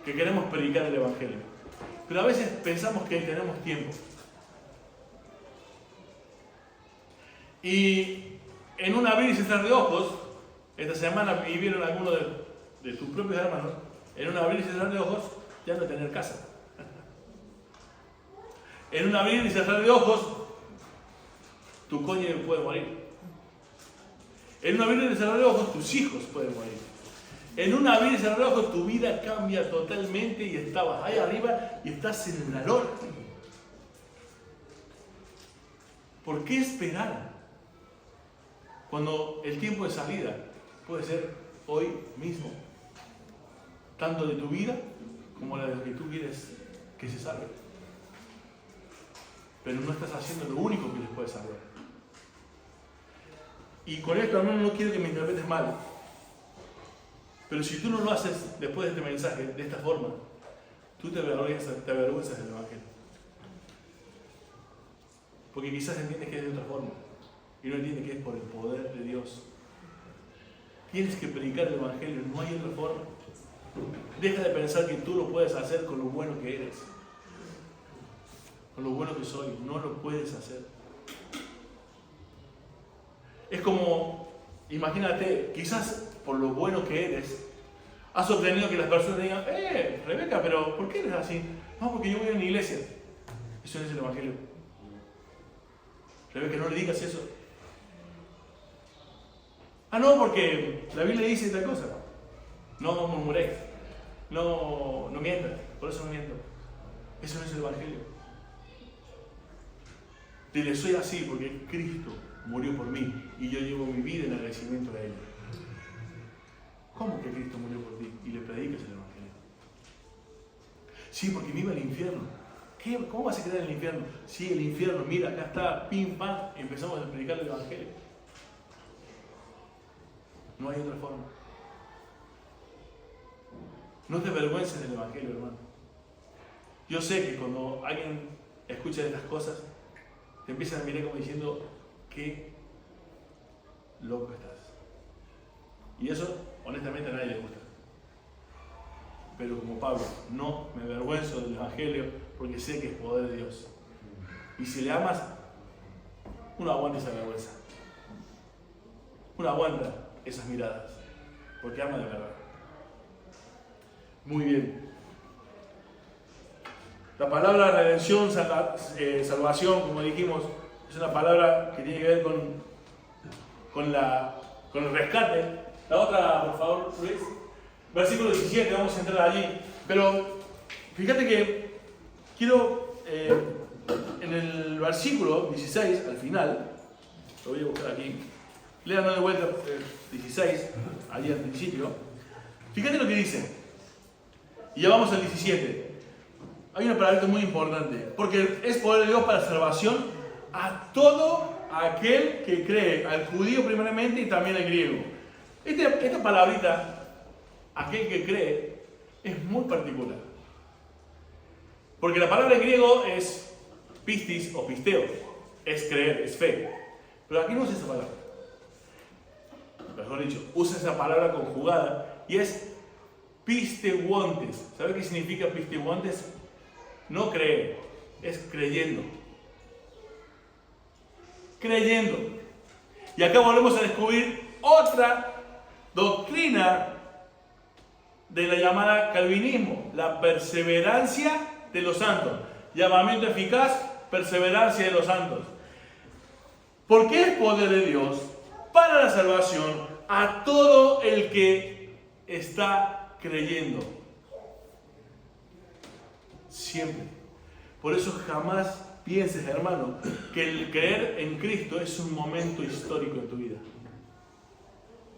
que queremos predicar el Evangelio. Pero a veces pensamos que tenemos tiempo. Y en un abrir y cerrar de ojos, esta semana vivieron algunos de tus propios hermanos, en un abrir y cerrar de ojos, ya no tener casa. En un abrir y cerrar de ojos, tu cónyuge puede morir. En un abrir y cerrar de ojos, tus hijos pueden morir. En un abrir y cerrar de ojos, tu vida cambia totalmente y estabas ahí arriba y estás en la lona. ¿Por qué esperar? Cuando el tiempo de salida puede ser hoy mismo, tanto de tu vida como la de lo que tú quieres que se salve. Pero no estás haciendo lo único que les puede salvar. Y con esto, hermano, no quiero que me interpretes mal, pero si tú no lo haces después de este mensaje, de esta forma, tú te avergüenzas del Evangelio. Porque quizás entiendes que es de otra forma. Y no entiende que es por el poder de Dios. Tienes que predicar el Evangelio, no hay otra forma. Deja de pensar que tú lo puedes hacer con lo bueno que eres, con lo bueno que soy. No lo puedes hacer. Es como, imagínate, quizás por lo bueno que eres, has obtenido que las personas digan, Rebeca, pero ¿por qué eres así? No, porque yo voy a una iglesia. Eso no es el Evangelio. Rebeca, no le digas eso. Ah, no, porque la Biblia dice tal cosa. No murmuréis. No mientas. Por eso no miento. Eso no es el Evangelio. Dile, soy así porque Cristo murió por mí y yo llevo mi vida en agradecimiento a Él. ¿Cómo que Cristo murió por ti? Y le predicas el Evangelio. Sí, porque me iba al infierno. ¿Qué? ¿Cómo vas a quedar en el infierno? Sí, el infierno, mira, acá está, pim, pam, y empezamos a predicar el Evangelio. No hay otra forma. No te avergüences del Evangelio, hermano. Yo sé que cuando alguien escucha estas cosas, te empiezan a mirar como diciendo, qué loco estás. Y eso, honestamente, a nadie le gusta. Pero como Pablo, no me avergüenzo del Evangelio porque sé que es poder de Dios. Y si le amas, uno aguanta esa vergüenza. Uno aguanta esas miradas, porque ama de verdad. Muy bien. La palabra redención, salvación, como dijimos, es una palabra que tiene que ver con el rescate. La otra, por favor, Luis. Versículo 17, vamos a entrar allí. Pero fíjate que quiero, en el versículo 16, al final, lo voy a buscar aquí, léanlo de vuelta, 16, ahí al principio. Fíjate lo que dice. Y ya vamos al 17. Hay una palabra muy importante, porque es poder de Dios para salvación a todo aquel que cree, al judío primeramente y también al griego. Esta palabrita, aquel que cree, es muy particular. Porque la palabra en griego es pistis o pisteo, es creer, es fe. Pero aquí no usa esa palabra. Mejor dicho, usa esa palabra conjugada y es pisteuontes. ¿Sabe qué significa pisteuontes? No creer, es creyendo. Creyendo. Y acá volvemos a descubrir otra doctrina de la llamada calvinismo, la perseverancia de los santos. Llamamiento eficaz, perseverancia de los santos. Porque es poder de Dios para la salvación a todo el que está creyendo. Siempre. Por eso jamás pienses, hermano, que el creer en Cristo es un momento histórico en tu vida.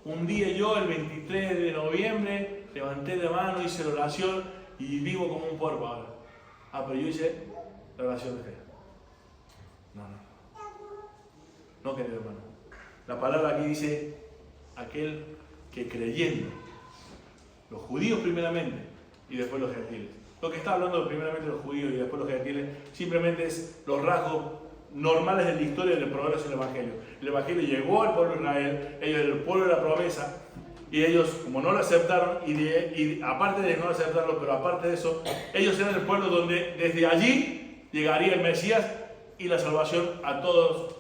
Un día yo, el 23 de noviembre, levanté la mano, hice la oración y vivo como un puerco ahora. Pero yo hice la oración de fe. No, querido hermano. La palabra aquí dice, aquel que creyendo, los judíos primeramente y después los gentiles. Lo que está hablando primeramente los judíos y después los gentiles simplemente es los rasgos normales de la historia del progreso del Evangelio. El Evangelio llegó al pueblo de Israel, ellos eran el pueblo de la promesa, y ellos, como no lo aceptaron, y aparte de no aceptarlo, pero aparte de eso, ellos eran el pueblo donde desde allí llegaría el Mesías y la salvación a todos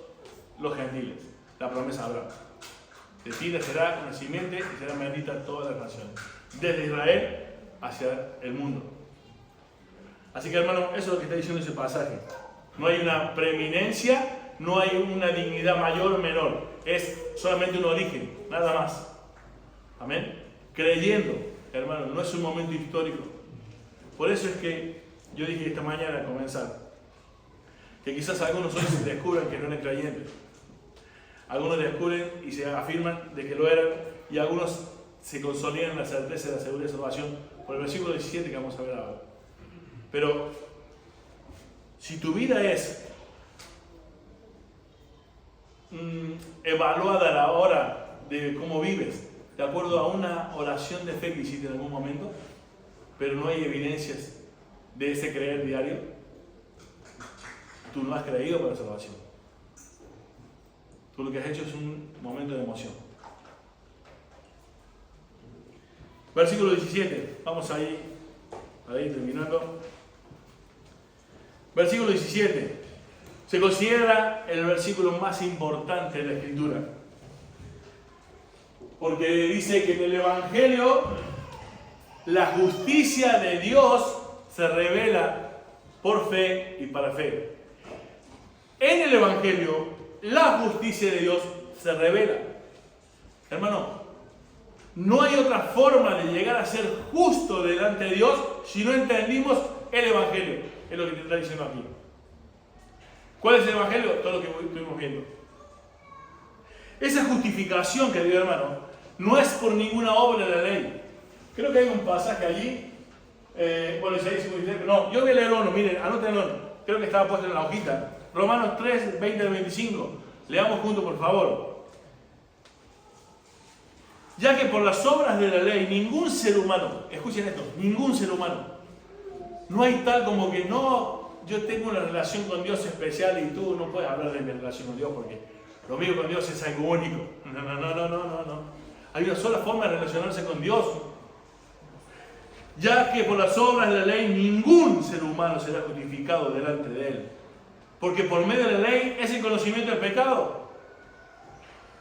los gentiles. La promesa de Abraham. De ti será una simiente y será bendita todas las naciones. Desde Israel hacia el mundo. Así que, hermano, eso es lo que está diciendo ese pasaje. No hay una preeminencia, no hay una dignidad mayor o menor. Es solamente un origen, nada más. Amén. Creyendo, hermano, no es un momento histórico. Por eso es que yo dije esta mañana al comenzar, que quizás algunos hoy se descubran que no eran creyentes. Algunos descubren y se afirman de que lo eran, y algunos se consolidan en la certeza de la seguridad de salvación por el versículo 17 que vamos a ver ahora. Pero si tu vida es evaluada a la hora de cómo vives, de acuerdo a una oración de fe que hiciste en algún momento, pero no hay evidencias de ese creer diario, tú no has creído para la salvación. Tú lo que has hecho es un momento de emoción. Versículo 17, vamos ahí terminando. Versículo 17, se considera el versículo más importante de la Escritura. Porque dice que en el Evangelio la justicia de Dios se revela por fe y para fe. En el Evangelio la justicia de Dios se revela. Hermano, no hay otra forma de llegar a ser justo delante de Dios si no entendimos el Evangelio. Es lo que te está diciendo aquí. ¿Cuál es el Evangelio? Todo lo que estuvimos viendo. Esa justificación que dio, hermano, no es por ninguna obra de la ley. Creo que hay un pasaje allí. Isaías 53. No, yo voy a leerlo uno. Miren, anótenlo. Creo que estaba puesto en la hojita. Romanos 3, 20 al 25. Leamos juntos, por favor. Ya que por las obras de la ley, ningún ser humano, escuchen esto, ningún ser humano, no hay tal como que no, yo tengo una relación con Dios especial y tú no puedes hablar de mi relación con Dios porque lo mío con Dios es algo único. No. Hay una sola forma de relacionarse con Dios. Ya que por las obras de la ley, ningún ser humano será justificado delante de Él. Porque por medio de la ley es el conocimiento del pecado.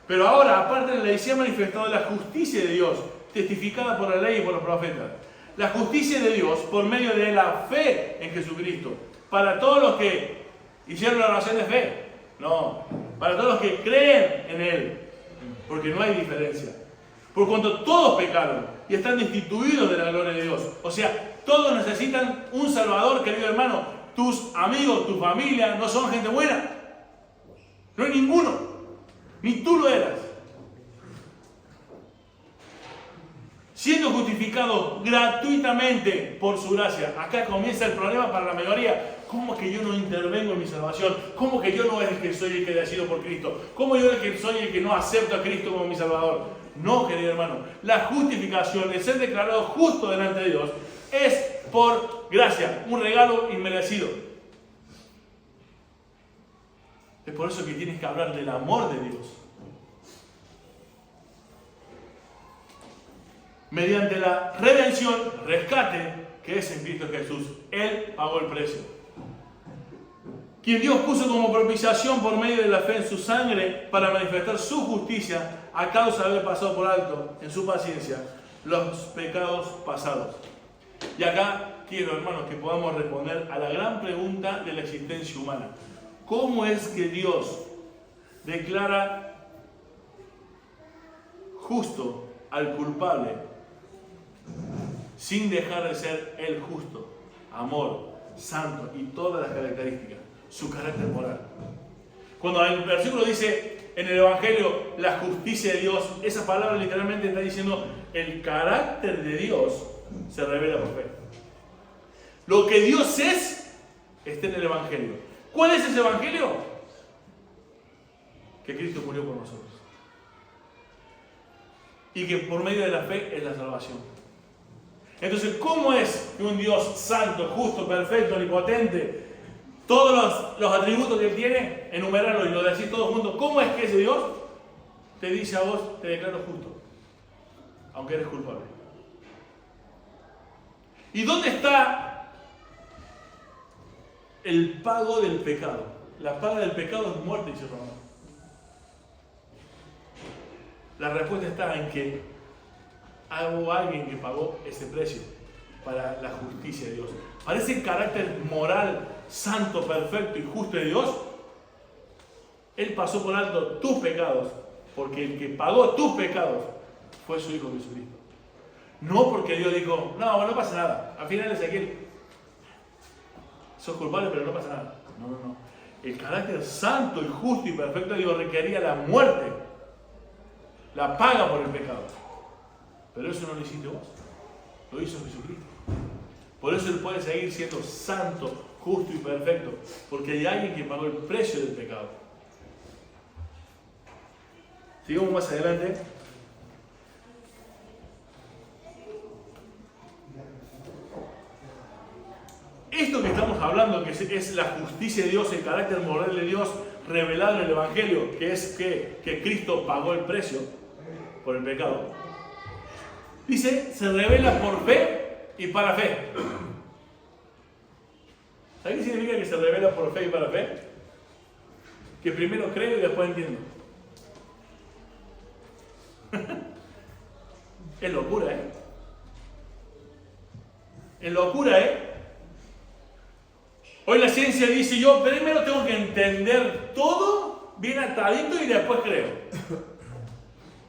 Pero ahora, aparte de la ley, se ha manifestado la justicia de Dios, testificada por la ley y por los profetas. La justicia de Dios por medio de la fe en Jesucristo. Para todos los que hicieron la oración de fe. No, para todos los que creen en Él. Porque no hay diferencia. Por cuanto todos pecaron y están destituidos de la gloria de Dios. O sea, todos necesitan un Salvador, querido hermano. tus amigos, tu familia, no son gente buena. No hay ninguno. Ni tú lo eras. Siendo justificado gratuitamente por su gracia. Acá comienza el problema para la mayoría. ¿Cómo que yo no intervengo en mi salvación? ¿Cómo que yo no es el que soy el que decido por Cristo? ¿Cómo yo es el que soy el que no acepto a Cristo como mi Salvador? No, querido hermano. La justificación, el ser declarado justo delante de Dios, es por gracia, un regalo inmerecido. Es por eso que tienes que hablar del amor de Dios. Mediante la redención, rescate, que es en Cristo Jesús. Él pagó el precio. Quien Dios puso como propiciación por medio de la fe en su sangre para manifestar su justicia a causa de haber pasado por alto, en su paciencia, los pecados pasados. Y acá quiero, hermanos, que podamos responder a la gran pregunta de la existencia humana. ¿Cómo es que Dios declara justo al culpable sin dejar de ser el justo, amor, santo y todas las características, su carácter moral? Cuando el versículo dice en el Evangelio la justicia de Dios, esa palabra literalmente está diciendo el carácter de Dios se revela por fe. Lo que Dios es, está en el Evangelio. ¿Cuál es ese Evangelio? Que Cristo murió por nosotros. Y que por medio de la fe es la salvación. Entonces, ¿cómo es que un Dios santo, justo, perfecto, omnipotente, todos los atributos que Él tiene, enumerarlos y lo decís todos juntos, cómo es que ese Dios te dice a vos, te declaro justo, aunque eres culpable? ¿Y dónde está el pago del pecado? La paga del pecado es muerte, dice Romano. La respuesta está en que hubo alguien que pagó ese precio para la justicia de Dios. Para ese carácter moral, santo, perfecto y justo de Dios, Él pasó por alto tus pecados, porque el que pagó tus pecados fue su Hijo Jesucristo. No porque Dios dijo, no pasa nada, al final es aquel. Sos culpable, pero no pasa nada. No. El carácter santo y justo y perfecto de Dios requería la muerte, la paga por el pecado. Pero eso no lo hiciste vos, lo hizo Jesucristo. Por eso Él puede seguir siendo santo, justo y perfecto, porque hay alguien que pagó el precio del pecado. Sigamos más adelante. Esto que estamos hablando, que es la justicia de Dios, el carácter moral de Dios revelado en el Evangelio, que es que Cristo pagó el precio por el pecado, dice, se revela por fe y para fe. ¿Sabes qué significa que se revela por fe y para fe? Que primero creo y después entiendo. Es locura, ¿eh? Es locura, ¿eh? Hoy la ciencia dice, yo primero tengo que entender todo bien atadito y después creo.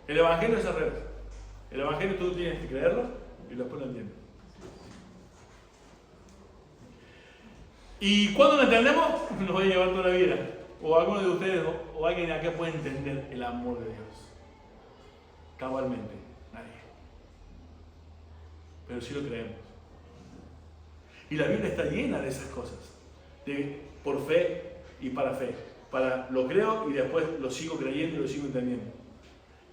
El Evangelio es al revés. El Evangelio tú tienes que creerlo y después lo entiendes. Y cuando lo entendemos, nos va a llevar toda la vida. O alguno de ustedes o alguien de acá puede entender el amor de Dios. Cabalmente, nadie. Pero sí lo creemos. Y la Biblia está llena de esas cosas. Por fe y para fe. Lo creo y después lo sigo creyendo y lo sigo entendiendo.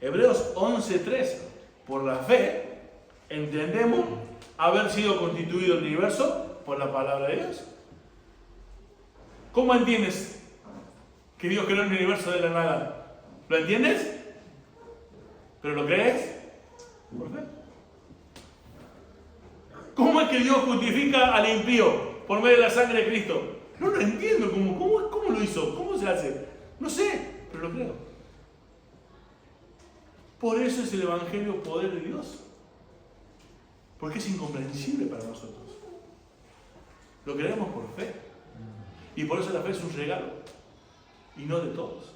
Hebreos 11:3. Por la fe entendemos haber sido constituido el universo por la palabra de Dios. ¿Cómo entiendes que Dios creó el universo de la nada? ¿Lo entiendes? ¿Pero lo crees? Por fe. ¿Cómo es que Dios justifica al impío por medio de la sangre de Cristo? No lo entiendo. ¿Cómo lo hizo? ¿Cómo se hace? No sé, pero lo creo. Por eso es el Evangelio poder de Dios. Porque es incomprensible para nosotros. Lo creemos por fe. Y por eso la fe es un regalo. Y no de todos.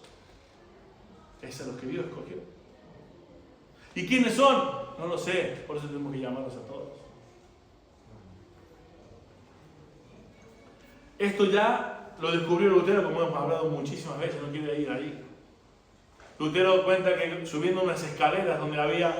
Es a los que Dios escogió. ¿Y quiénes son? No lo sé. Por eso tenemos que llamarlos a todos. Esto ya lo descubrió Lutero, como hemos hablado muchísimas veces, no quiero ir ahí. Lutero cuenta que subiendo unas escaleras donde había,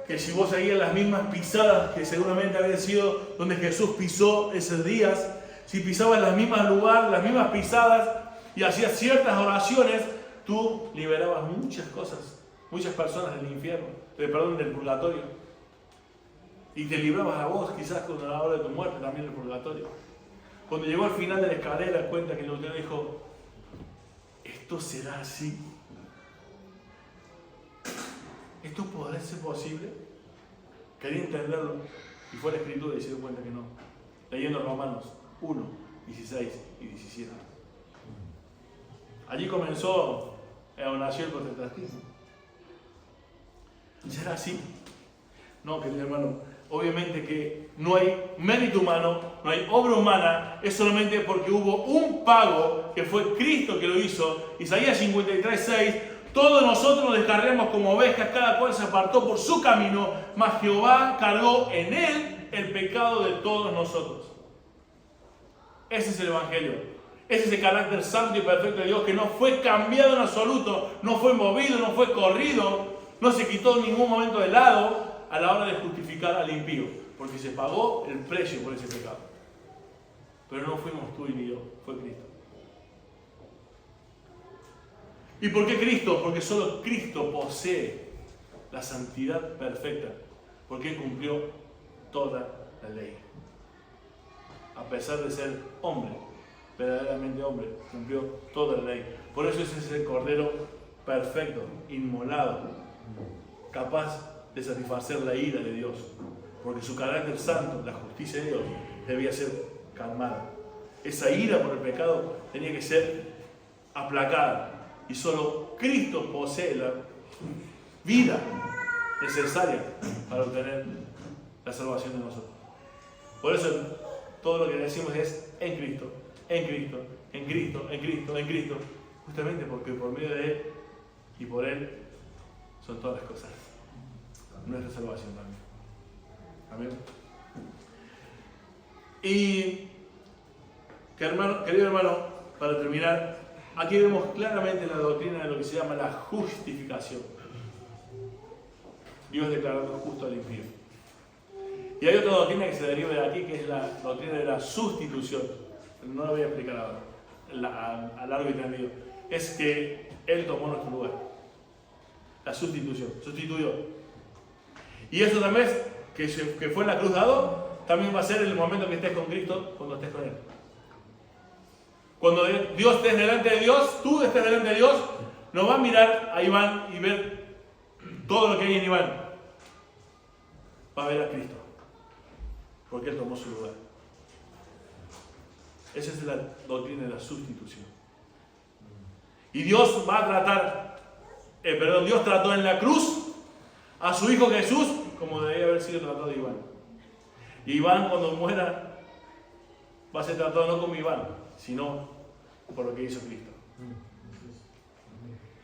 que si vos seguías las mismas pisadas que seguramente habían sido donde Jesús pisó esos días, si pisabas los mismos lugares, las mismas pisadas y hacías ciertas oraciones, tú liberabas muchas cosas, muchas personas del infierno, del purgatorio. Y te librabas a vos, quizás con la hora de tu muerte, también del purgatorio. Cuando llegó al final de la escalera, cuenta que Lutero dijo, ¿esto será así? ¿Esto podrá ser posible? Quería entenderlo y fue a la Escritura y se dio cuenta que no. Leyendo Romanos 1, 16 y 17. Allí comenzó, nació el protestantismo. ¿Será así? No, querido hermano. Obviamente que no hay mérito humano, no hay obra humana, es solamente porque hubo un pago que fue Cristo que lo hizo. Isaías 53:6, todos nosotros nos descarriamos como ovejas, cada cual se apartó por su camino, mas Jehová cargó en él el pecado de todos nosotros. Ese es el Evangelio. Ese es el carácter santo y perfecto de Dios que no fue cambiado en absoluto, no fue movido, no fue corrido, no se quitó en ningún momento de lado a la hora de justificar al impío, porque se pagó el precio por ese pecado. Pero no fuimos tú y ni yo, fue Cristo. ¿Y por qué Cristo? Porque solo Cristo posee la santidad perfecta, porque Él cumplió toda la ley. A pesar de ser hombre, verdaderamente hombre, cumplió toda la ley. Por eso ese es el Cordero perfecto, inmolado, capaz de satisfacer la ira de Dios, porque su carácter santo, la justicia de Dios, debía ser calmada. Esa ira por el pecado tenía que ser aplacada, y solo Cristo posee la vida necesaria para obtener la salvación de nosotros. Por eso todo lo que decimos es en Cristo, en Cristo, en Cristo, en Cristo, en Cristo, justamente porque por medio de Él y por Él son todas las cosas. Nuestra salvación también. Amén. Y querido hermano, para terminar, aquí vemos claramente la doctrina de lo que se llama la justificación. Dios declarando justo al impío. Y hay otra doctrina que se deriva de aquí, que es la doctrina de la sustitución. No la voy a explicar ahora, a largo y tendido. Es que Él tomó nuestro lugar. La sustitución, sustituyó. Y eso también, que fue en la cruz dado, también va a ser en el momento que estés con Cristo, cuando estés con Él. Cuando Dios estés delante de Dios, tú estés delante de Dios, no va a mirar a Iván y ver todo lo que hay en Iván. Va a ver a Cristo, porque Él tomó su lugar. Esa es la doctrina de la sustitución. Y Dios va a tratar, Dios trató en la cruz a su Hijo Jesús como debía haber sido tratado Iván. Y Iván, cuando muera, va a ser tratado no como Iván, sino por lo que hizo Cristo.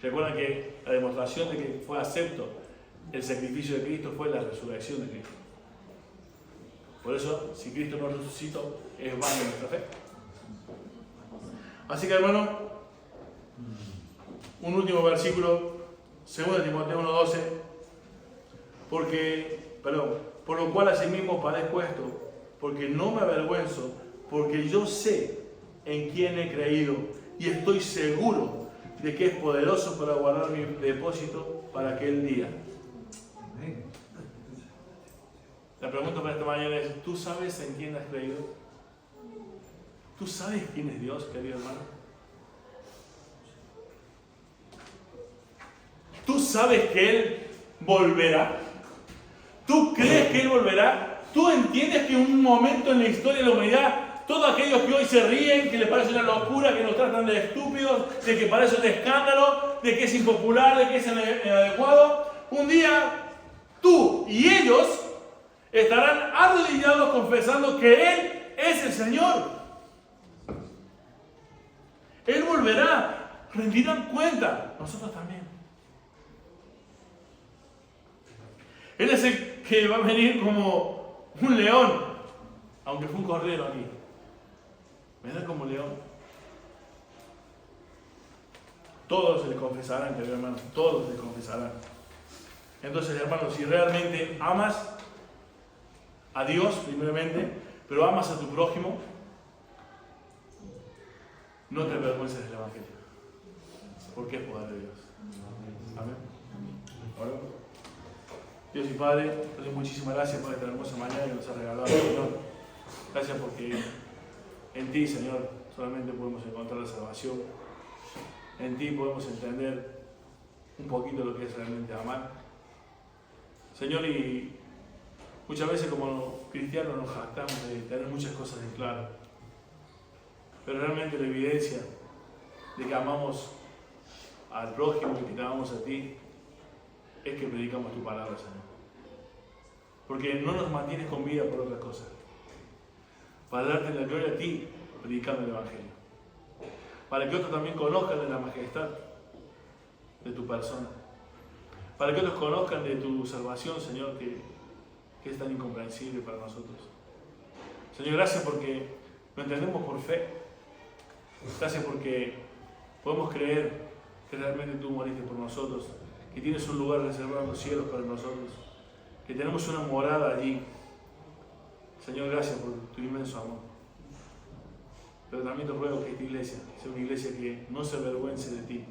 Recuerdan que la demostración de que fue acepto el sacrificio de Cristo fue la resurrección de Cristo. Por eso, si Cristo no resucitó, es vana nuestra fe. Así que, hermano, un último versículo, 2 Timoteo 1:12, por lo cual asimismo padezco esto, porque no me avergüenzo, porque yo sé en quién he creído y estoy seguro de que es poderoso para guardar mi depósito para aquel día. La pregunta para esta mañana es, ¿tú sabes en quién has creído? ¿Tú sabes quién es Dios, querido hermano? ¿Tú sabes que Él volverá? ¿Tú crees que Él volverá? ¿Tú entiendes que en un momento en la historia de la humanidad, todos aquellos que hoy se ríen, que les parece una locura, que nos tratan de estúpidos, de que parece un escándalo, de que es impopular, de que es inadecuado, un día tú y ellos estarán arrodillados confesando que Él es el Señor? Él volverá, rendirán cuenta, nosotros también. Él es el que va a venir como un león, aunque fue un cordero aquí. vendrá como león. Todos le confesarán, querido hermano, todos le confesarán. Entonces, hermano, si realmente amas a Dios primeramente, pero amas a tu prójimo, no te avergüences del Evangelio, porque es poder de Dios. Amén. Oremos. Dios y Padre, te doy muchísimas gracias por esta hermosa mañana que nos has regalado, Señor. Gracias porque en ti, Señor, solamente podemos encontrar la salvación. En ti podemos entender un poquito lo que es realmente amar. Señor, y muchas veces como cristianos nos jactamos de tener muchas cosas en claro. Pero realmente la evidencia de que amamos al prójimo y que te amamos a ti es que predicamos tu palabra, Señor. Porque no nos mantienes con vida por otras cosas. Para darte la gloria a ti, predicando el Evangelio. Para que otros también conozcan de la majestad de tu persona. Para que otros conozcan de tu salvación, Señor, que es tan incomprensible para nosotros. Señor, gracias porque lo entendemos por fe. Gracias porque podemos creer que realmente tú moriste por nosotros, que tienes un lugar reservado en los cielos para nosotros, que tenemos una morada allí. Señor, gracias por tu inmenso amor. Pero también te ruego que esta iglesia sea una iglesia que no se avergüence de ti,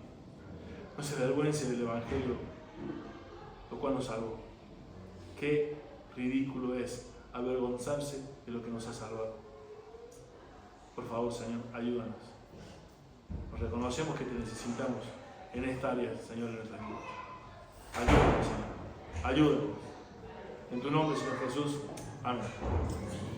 no se avergüence del Evangelio, lo cual nos salvó. Qué ridículo es avergonzarse de lo que nos ha salvado. Por favor, Señor, ayúdanos. Nos reconocemos que te necesitamos en esta área, Señor, en nuestra vida. Ayúdanos, Señor. Ayúdanos. En tu nombre, Señor Jesús. Amén.